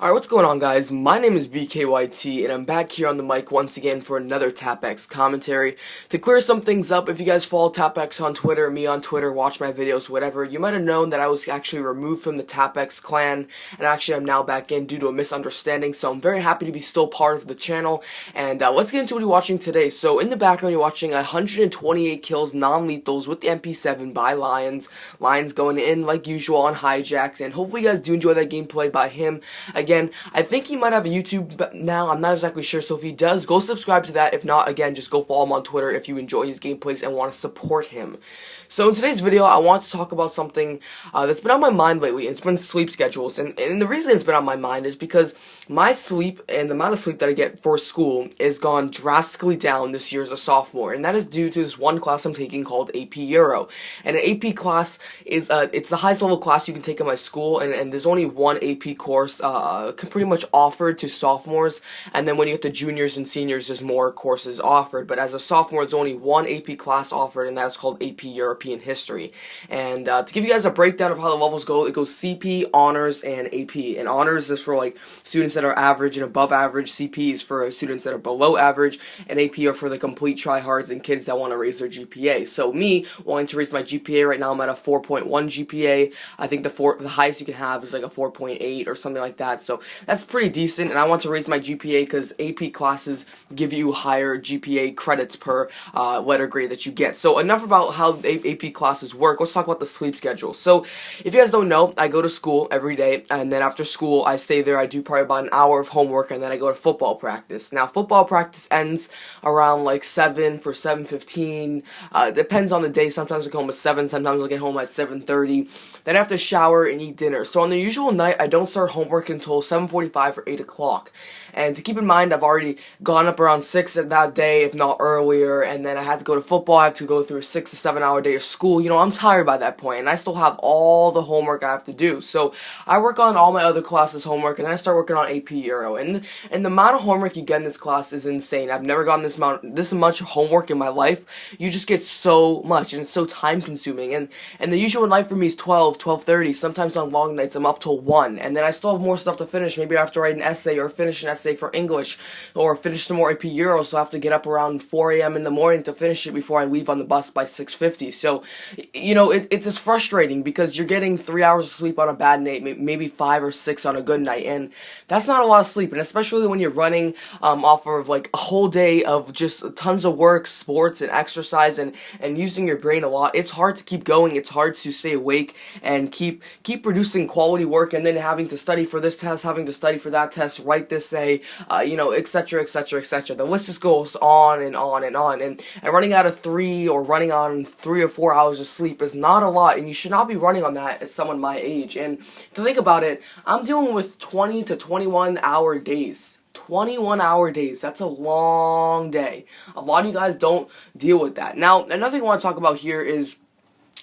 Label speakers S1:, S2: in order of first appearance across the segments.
S1: Alright, what's going on, guys? My name is BKYT, and I'm back here on the mic once again for another TapX commentary. To clear some things up, if you guys follow TapX on Twitter, me on Twitter, watch my videos, whatever, you might have known that I was actually removed from the TapX clan, and actually I'm now back in due to a misunderstanding, so I'm very happy to be still part of the channel, and let's get into what you're watching today. So, in the background, you're watching 128 kills, non-lethals, with the MP7 by Lions. Lions going in, like usual, on Hijacked, and hopefully you guys do enjoy that gameplay by him. Again, I think he might have a YouTube now, I'm not exactly sure, so if he does, go subscribe to that. If not, again, just go follow him on Twitter if you enjoy his gameplays and want to support him. So in today's video, I want to talk about something that's been on my mind lately. It's been sleep schedules, and the reason it's been on my mind is because my sleep and the amount of sleep that I get for school is gone drastically down this year as a sophomore, and that is due to this one class I'm taking called AP Euro. And an AP class is, it's the highest level class you can take in my school, and there's only one AP course pretty much offered to sophomores, and then when you get to juniors and seniors, there's more courses offered. But as a sophomore, there's only one AP class offered, and that's called AP European History. And to give you guys a breakdown of how the levels go, it goes CP, Honors, and AP. And Honors is for like students that are average and above average. CP is for students that are below average, and AP are for the complete tryhards and kids that want to raise their GPA. So me wanting to raise my GPA right now, I'm at a 4.1 GPA. I think the highest you can have is like a 4.8 or something like that. So that's pretty decent, and I want to raise my GPA because AP classes give you higher GPA credits per letter grade that you get. So enough about how AP classes work. Let's talk about the sleep schedule. So if you guys don't know, I go to school every day, and then after school I stay there. I do probably about an hour of homework, and then I go to football practice. Now football practice ends around like 7 for 7:15. Depends on the day. Sometimes I get home at 7, sometimes I get home at 7:30. Then I have to shower and eat dinner. So on the usual night, I don't start homework until 7:45 or 8 o'clock. And to keep in mind, I've already gone up around 6 that day, if not earlier, and then I had to go to football. I have to go through a 6 to 7 hour day of school. You know, I'm tired by that point, and I still have all the homework I have to do. So I work on all my other classes' homework, and then I start working on AP Euro. And the amount of homework you get in this class is insane. I've never gotten this much homework in my life. You just get so much, and it's so time consuming. And the usual night for me is 12:30. Sometimes on long nights I'm up till 1, and then I still have more stuff to finish. Maybe I have to write an essay or finish an essay for English, or finish some more AP Euro, so I have to get up around 4 a.m. in the morning to finish it before I leave on the bus by 6:50. So, you know, it's just frustrating because you're getting 3 hours of sleep on a bad night, maybe 5 or 6 on a good night, and that's not a lot of sleep. And especially when you're running off of like a whole day of just tons of work, sports, and exercise, and using your brain a lot, it's hard to keep going. It's hard to stay awake and keep producing quality work, and then having to study for this test, having to study for that test, write this essay, you know, etc., etc., etc. The list just goes on and on and on, and running out of 3 or running on 3 or 4 hours of sleep is not a lot, and you should not be running on that as someone my age. And to think about it, I'm dealing with 20 to 21 hour days. 21-hour days. That's a long day. A lot of you guys don't deal with that. Now, another thing I want to talk about here is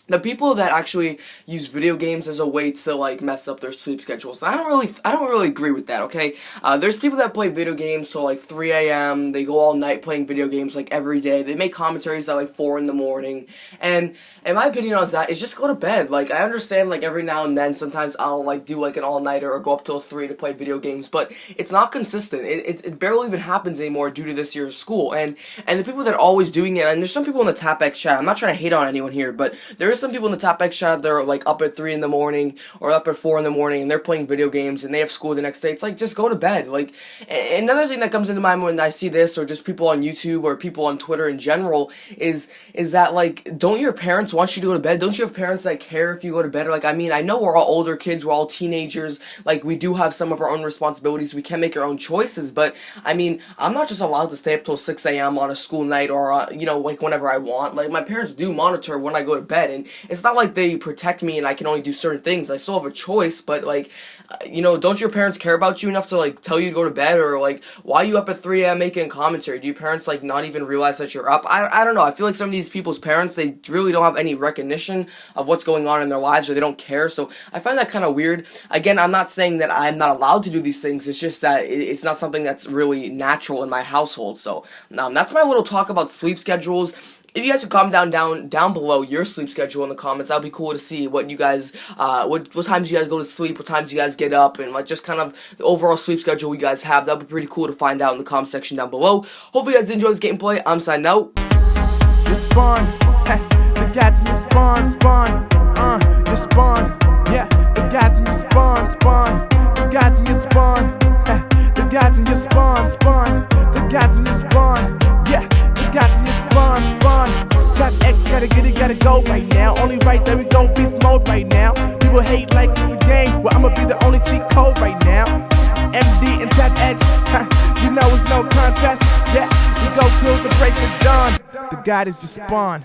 S1: the people that actually use video games as a way to like mess up their sleep schedules. I don't really agree with that, okay? There's people that play video games till like 3 a.m. They go all night playing video games like every day. They make commentaries at like 4 in the morning. And my opinion on that is just go to bed. Like, I understand like every now and then sometimes I'll like do like an all-nighter or go up till 3 to play video games, but it's not consistent. It barely even happens anymore due to this year's school. And the people that are always doing it, and there's some people in the TapX chat, I'm not trying to hate on anyone here, but there is some people in the TapX chat that are like up at 3 in the morning or up at 4 in the morning, and they're playing video games and they have school the next day. It's like, just go to bed. Like, another thing that comes into mind when I see this, or just people on YouTube or people on Twitter in general, is that like, don't your parents want you to go to bed? Don't you have parents that care if you go to bed? Like, I mean, I know we're all older kids, we're all teenagers, like, we do have some of our own responsibilities, we can make our own choices, but I mean, I'm not just allowed to stay up till 6 a.m. on a school night, or you know, like whenever I want. Like, my parents do monitor when I go to bed, and it's not like they protect me and I can only do certain things. I still have a choice, but like, you know, don't your parents care about you enough to like tell you to go to bed? Or like, why are you up at 3 a.m. making a commentary? Do your parents like not even realize that you're up? I don't know. I feel like some of these people's parents, they really don't have any recognition of what's going on in their lives, or they don't care. So I find that kind of weird. Again, I'm not saying that I'm not allowed to do these things. It's just that it's not something that's really natural in my household. So that's my little talk about sleep schedules. if you guys could comment down below your sleep schedule in the comments, that'd be cool to see what you guys, what times you guys go to sleep, what times you guys get up, and like just kind of the overall sleep schedule you guys have. That'd be pretty cool to find out in the comment section down below. Hopefully you guys enjoyed this gameplay. I'm signing out.
S2: You spawn, the gats in your spawn, you spawn, yeah, the gats in your spawn, the gats in your spawn, the gats in your spawn, the gats in your spawn, yeah, the gats in your spawn. Type X, gotta get it, gotta go right now. Only right, there we go, beast mode right now. People hate like it's a game, well I'ma be the only cheat code right now. MD and Type X, you know it's no contest, yeah, we go till the break of dawn. The God is your spawn.